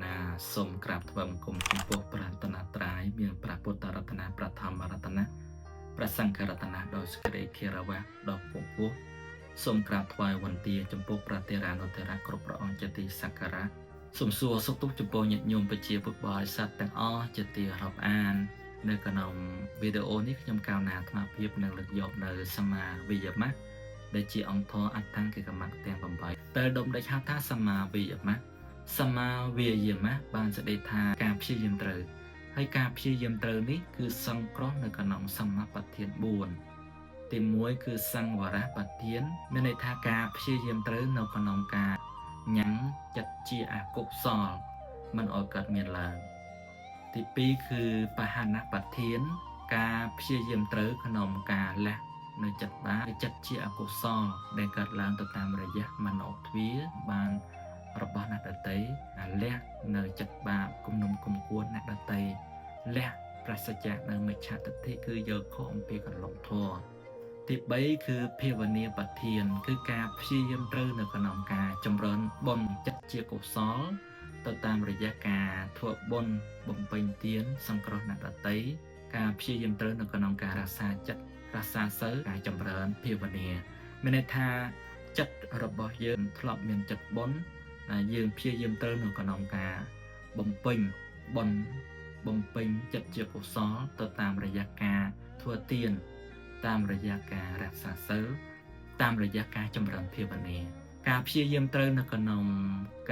ណាសូមក្រាបថ្វាយបង្គំចំពោះព្រះរតនត្រ័យមានព្រះពុទ្ធរតនៈព្រះធម្មរតនៈព្រះសង្ឃរតនៈដោយសេចក្តីគិរវៈដ៏ពងពោះសូមក្រាបថ្វាយវន្ទាចំពោះព្រះទេរានុទេរៈគ្រប់ព្រះអង្គជាទីសក្ការៈសូមសួរសុខទុក្ខចំពោះញាតិញោមប្រជាពុទ្ធបរិស័ទទាំងអស់ជាទីរាប់អាននៅក្នុងវីដេអូនេះខ្ញុំកោណអាត្មាភាពនឹងលើកយកនៅសមាវិយមៈដែលជាអង្គធរអត្តង្គិកមៈទាំង8ដែលដុំដេចហៅថាសមាវិយមៈសមាវិយមៈបានស្ដីថាការព្យាយាមត្រូវហើយការព្យាយាមត្រូវនេះគឺសង្គ្រោះនៅក្នុងសមាបទាន4ទី1គឺសង្វរៈបទានមានន័យថាការព្យាយាមត្រូវនៅក្នុងការញ៉ាំងចិត្តជាអកុសលមិនឲ្យកើតមានឡើងទី2គឺបហនបទានការព្យាយាមត្រូវក្នុងការលះនៅចិត្តបាបចិត្តជាអកុសលដែលកើតឡើងទៅតាមរយៈមនោទ្វារបានរបស់អ្នកដតីលះនៅចិត្តបាបគំនុំគុំគួនអ្នកដតីលះប្រសិទ្ធៈនៅមិច្ឆទិដ្ឋិគឺយកខុសអំពីកន្លងធម៌ទី3គឺភាវនាបទានគឺការព្យាយាមត្រូវនៅក្នុងការចម្រើនបុណ្យចិត្តជាកុសលទៅតាមរយៈការធ្វើបុណ្យបំពេញទានសង្គ្រោះអ្នកដតីការព្យាយាមត្រូវនៅក្នុងការរក្សាចិត្តរក្សាសិលការចម្រើនភាវនាមានន័យថាចិត្តរបស់យើងធ្លាប់មានចិត្តបុណ្យយើងព្យាយាមត្រូវនៅក្នុងការបំពេញបុណ្យបំពេញចិត្តជាកុសលទៅតាមរយៈការធ្វើទានតាមរយៈការរក្សាសិលតាមរយៈការចម្រើនភាវនាការព្យាយាមត្រូវនៅក្នុង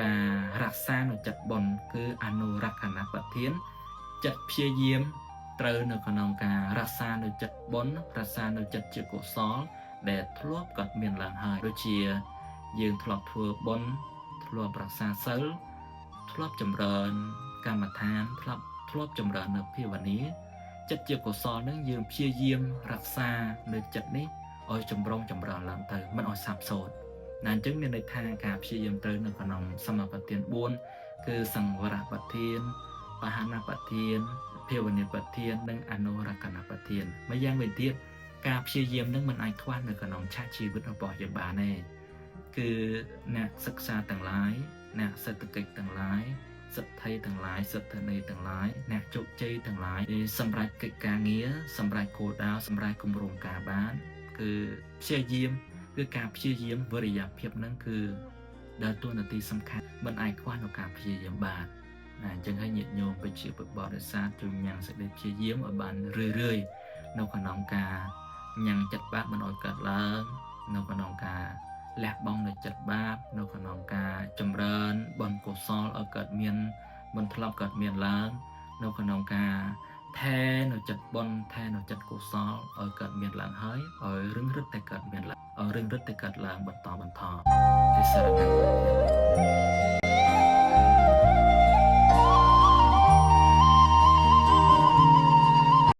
ការរក្សានៅចិត្តបុណ្យគឺអនុរក្ខណបទានចិត្តព្យាយាមត្រូវនៅក្នុងការរក្សានៅចិត្តបុណ្យរក្សានៅចិត្តជាកុសលដែលធ្លាប់ក៏មានឡើងហើយដូចជាយើងធ្លាប់ធ្វើបុណ្យធ្លាប់រក្សាសិលធ្លាប់ចម្រើនកម្មដ្ឋានធ្លាប់ចម្រើននៅភាវនាចិត្តជាកុសលនឹងយើងព្យាយាមរក្សានៅចិត្តនេះឲ្យចម្រើនឡើងទៅមិនឲ្យសាបសូន្យណាអញ្ចឹងមានន័យថាការព្យាយាមត្រូវនៅក្នុងសមាបទាន4គឺសង្វរបទានបហនបទានភាវនាបទាននិងអនុរក្ខណបទានម្យ៉ាងវិញទៀតការព្យាយាមនឹងមិនអាចខ្វះនៅក្នុងឆាកជីវិតរបស់យើងបានទេគឺអ្នកសិក្សាទាំងឡាយអ្នកសេដ្ឋកិច្ចទាំងឡាយសិទ្ធិទាំងឡាយសិទ្ធិន័យទាំងឡាយអ្នកជោគជ័យទាំងឡាយសម្រាប់កិច្ចការងារសម្រាប់គោលដៅសម្រាប់គម្រោងការបានគឺព្យាយាមគឺការព្យាយាមវិរិយភាពនឹងគឺដើរតួនាទីសំខាន់មិនអាចខ្វះនៅការព្យាយាមបានអញ្ចឹងហើយញាតិញោមប្រជាពុទ្ធបរិស័ទជួយញ៉ាំងសេចក្តីព្យាយាមឲ្យបានរឿយនៅក្នុងការញ៉ាំងចិត្តបាបមិនឲ្យកើតឡើងនៅក្នុងការលះបង់នៅចិត្តបាបនៅក្នុងការចម្រើនបុណ្យកុសលឲ្យកើតមានមិនធ្លាប់កើតមានឡើងនៅក្នុងការថែនៅចិត្តបុណ្យថែនៅចិត្តកុសលឲ្យកើតមានឡើងហើយឲ្យរឹងរឹតតែកើតមានឡើងឲ្យរឹងរឹតតែកើតឡើងបន្តទេសារណៈ